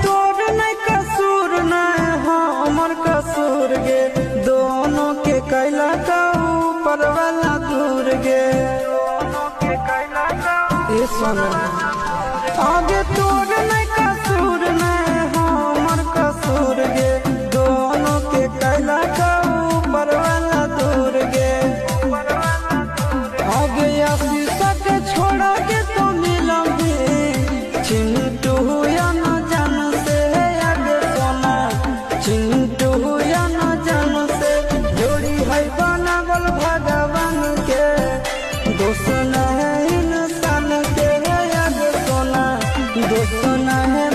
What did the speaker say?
तोर नहीं कसूर नहीं हमर कसूर गे, दोनों के कैला का ऊपर वाला दूर गे। ए सोना आगे तोर नहीं कसूर नहीं हमर कसूर गे, दोनों के कैला का ऊपर वाला दूर गे। आगे आशीषा के छोड़ा के तो मिलम भी चिंटू या न जान से, आगे सोना चिंटू या न जान से। जोड़ी है बनावल भगवान के, दोस्त न है इंसान के, आगे सोना दोस्त न है